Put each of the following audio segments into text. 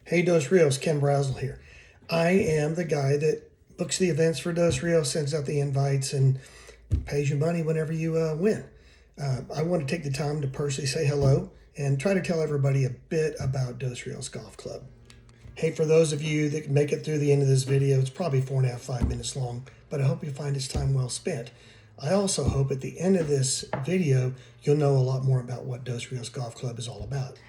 Hey Dos Rios, Ken Brazel here. I am the guy that books the events for Dos Rios, sends out the invites, and pays you money whenever you win. I want to take the time to personally say hello and try to tell everybody a bit about Dos Rios Golf Club. Hey, for those of you that can make it through the end of this video, it's probably 4.5, 5 minutes long, but I hope you find it's time well spent. I also hope at the end of this video, you'll know a lot more about what Dos Rios Golf Club is all about.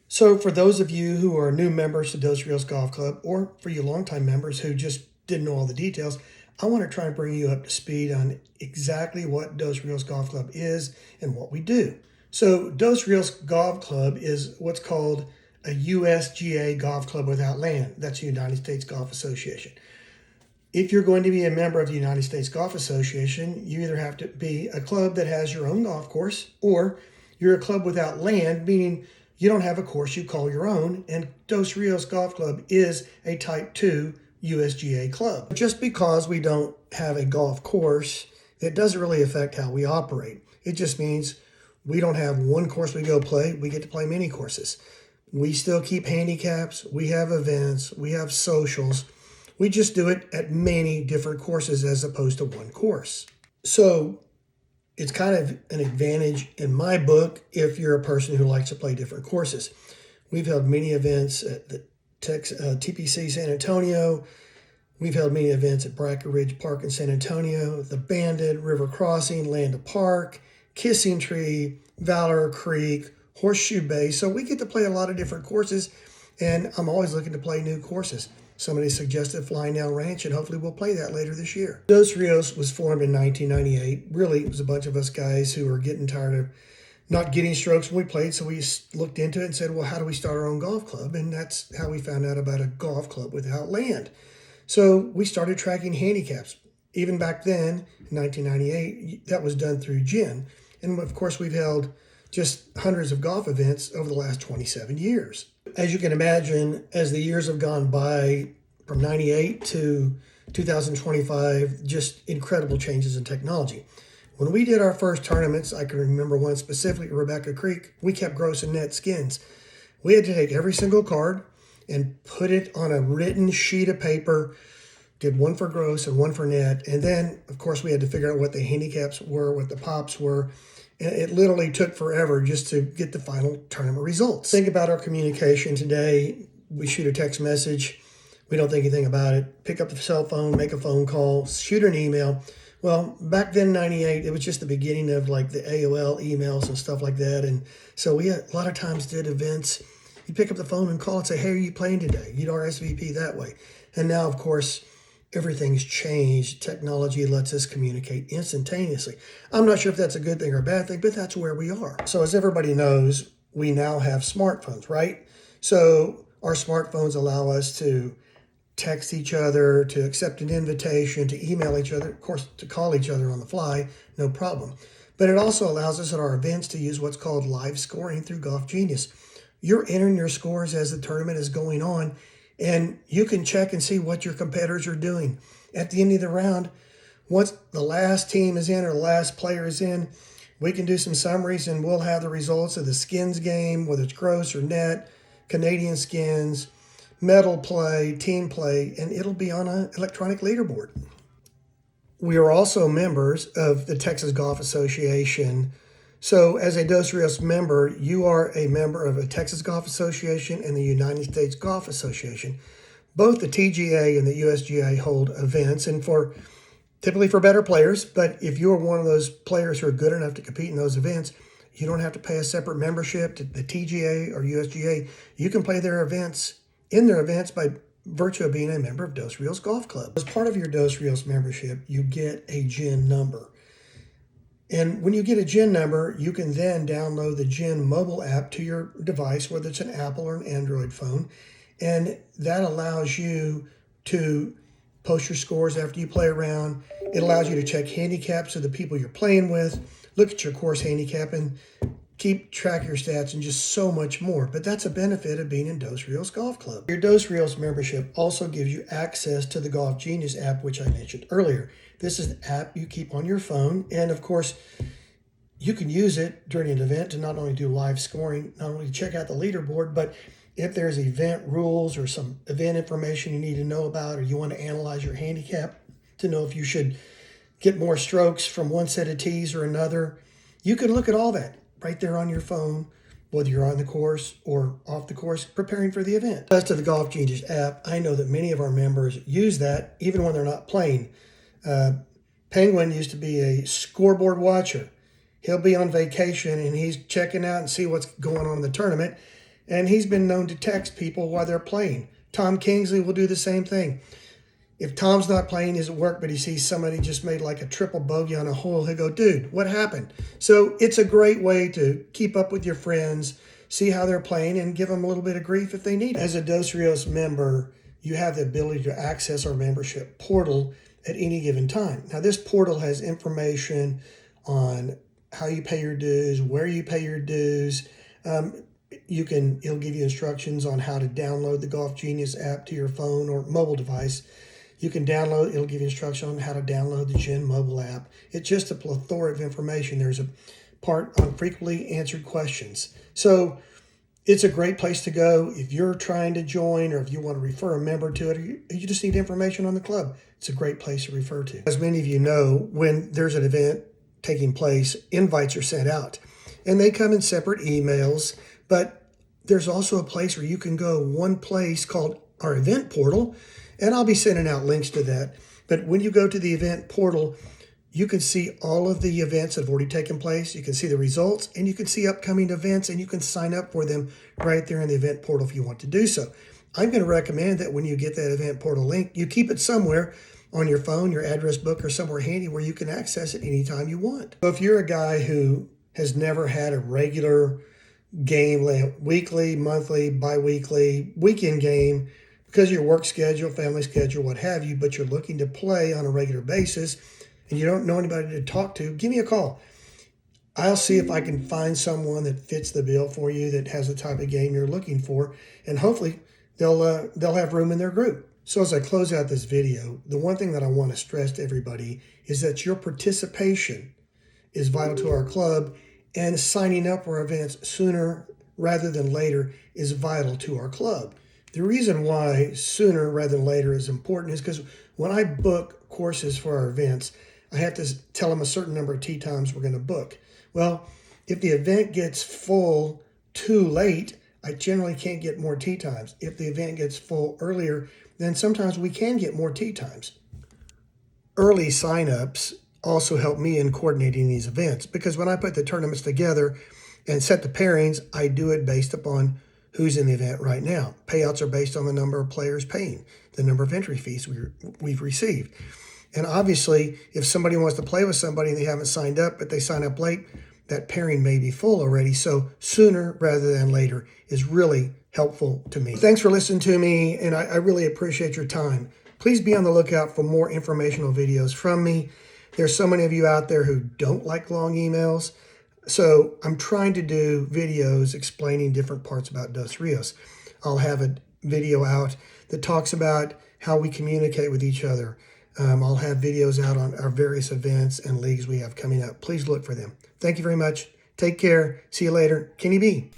So for those of you who are new members to Dos Rios Golf Club, or for you longtime members who just didn't know all the details, I want to try and bring you up to speed on exactly what Dos Rios Golf Club is and what we do. So Dos Rios Golf Club is what's called a USGA golf club without land. That's the United States Golf Association. If you're going to be a member of the United States Golf Association, you either have to be a club that has your own golf course, or you're a club without land, meaning you don't have a course you call your own, and Dos Rios Golf Club is a Type 2 USGA club. Just because we don't have a golf course, it doesn't really affect how we operate. It just means we don't have one course we go play, we get to play many courses. We still keep handicaps, we have events, we have socials. We just do it at many different courses as opposed to one course. So it's kind of an advantage in my book if you're a person who likes to play different courses. We've held many events at the TPC San Antonio. We've held many events at Bracket Ridge Park in San Antonio, the Bandit, River Crossing, Land Park, Kissing Tree, Valor Creek, Horseshoe Bay. So we get to play a lot of different courses, and I'm always looking to play new courses. Somebody suggested Flying Down Ranch, and hopefully we'll play that later this year. Dos Rios was formed in 1998. Really, it was a bunch of us guys who were getting tired of not getting strokes when we played, so we looked into it and said, well, how do we start our own golf club? And that's how we found out about a golf club without land. So we started tracking handicaps. Even back then, in 1998, that was done through GIN. And of course, we've held just hundreds of golf events over the last 27 years. As you can imagine, as the years have gone by from 98 to 2025, just incredible changes in technology. When we did our first tournaments, I can remember one specifically at Rebecca Creek, we kept gross and net skins. We had to take every single card and put it on a written sheet of paper, did one for gross and one for net. And then, of course, we had to figure out what the handicaps were, what the pops were. It literally took forever just to get the final tournament results. Think about our communication today. We shoot a text message. We don't think anything about it. Pick up the cell phone, make a phone call, shoot an email. Well, back then, 98, it was just the beginning of like the AOL emails and stuff like that. And so we a lot of times did events. You pick up the phone and call and say, hey, are you playing today? You'd RSVP that way. And now, of course, everything's changed. Technology lets us communicate instantaneously. I'm not sure if that's a good thing or a bad thing, but that's where we are. So as everybody knows, we now have smartphones, right? So our smartphones allow us to text each other, to accept an invitation, to email each other, of course, to call each other on the fly, no problem. But it also allows us at our events to use what's called live scoring through Golf Genius. You're entering your scores as the tournament is going on, and you can check and see what your competitors are doing. At the end of the round, once the last team is in or the last player is in, we can do some summaries and we'll have the results of the skins game, whether it's gross or net, Canadian skins, medal play, team play, and it'll be on an electronic leaderboard. We are also members of the Texas Golf Association. So as a Dos Rios member, you are a member of a Texas Golf Association and the United States Golf Association. Both the TGA and the USGA hold events, and typically for better players, but if you're one of those players who are good enough to compete in those events, you don't have to pay a separate membership to the TGA or USGA. You can play their events by virtue of being a member of Dos Rios Golf Club. As part of your Dos Rios membership, you get a GIN number. And when you get a GIN number, you can then download the GIN mobile app to your device, whether it's an Apple or an Android phone. And that allows you to post your scores after you play around. It allows you to check handicaps of the people you're playing with, look at your course handicap, and keep track of your stats and just so much more. But that's a benefit of being in Dos Rios Golf Club. Your Dos Rios membership also gives you access to the Golf Genius app, which I mentioned earlier. This is an app you keep on your phone, and of course, you can use it during an event to not only do live scoring, not only check out the leaderboard, but If there's event rules or some event information you need to know about, or you want to analyze your handicap to know if you should get more strokes from one set of tees or another, you can look at all that right there on your phone, whether you're on the course or off the course, preparing for the event. As to the Golf Genius app, I know that many of our members use that even when they're not playing. Penguin used to be a scoreboard watcher. He'll be on vacation and he's checking out and see what's going on in the tournament. And he's been known to text people while they're playing. Tom Kingsley will do the same thing. If Tom's not playing, he's at work, but he sees somebody just made like a triple bogey on a hole, he'll go, dude, what happened? So it's a great way to keep up with your friends, see how they're playing, and give them a little bit of grief if they need it. As a Dos Rios member, you have the ability to access our membership portal at any given time. Now, this portal has information on how you pay your dues, where you pay your dues. It'll give you instructions on how to download the Golf Genius app to your phone or mobile device. You can download, it'll give you instruction on how to download the Gen mobile app. It's just a plethora of information. There's a part on frequently answered questions. So it's a great place to go if you're trying to join, or if you want to refer a member to it, or you just need information on the club. It's a great place to refer to. As many of you know, when there's an event taking place, invites are sent out. And they come in separate emails, but there's also a place where you can go, one place called our event portal, and I'll be sending out links to that. But when you go to the event portal, you can see all of the events that have already taken place. You can see the results, and you can see upcoming events, and you can sign up for them right there in the event portal if you want to do so. I'm going to recommend that when you get that event portal link, you keep it somewhere on your phone, your address book, or somewhere handy where you can access it anytime you want. So if you're a guy who has never had a regular game, like weekly, monthly, bi-weekly, weekend game, because of your work schedule, family schedule, what have you, but you're looking to play on a regular basis and you don't know anybody to talk to, give me a call. I'll see if I can find someone that fits the bill for you, that has the type of game you're looking for, and hopefully they'll have room in their group. So as I close out this video, the one thing that I want to stress to everybody is that your participation is vital to our club, and signing up for events sooner rather than later is vital to our club. The reason why sooner rather than later is important is because when I book courses for our events, I have to tell them a certain number of tee times we're going to book. Well, if the event gets full too late, I generally can't get more tee times. If the event gets full earlier, then sometimes we can get more tee times. Early signups also help me in coordinating these events, because when I put the tournaments together and set the pairings, I do it based upon who's in the event right now. Payouts are based on the number of players paying, the number of entry fees we've received. And obviously, if somebody wants to play with somebody and they haven't signed up, but they sign up late, that pairing may be full already. So sooner rather than later is really helpful to me. Thanks for listening to me, and I really appreciate your time. Please be on the lookout for more informational videos from me. There's so many of you out there who don't like long emails. So I'm trying to do videos explaining different parts about Dos Rios. I'll have a video out that talks about how we communicate with each other. I'll have videos out on our various events and leagues we have coming up. Please look for them. Thank you very much. Take care. See you later. Kenny B.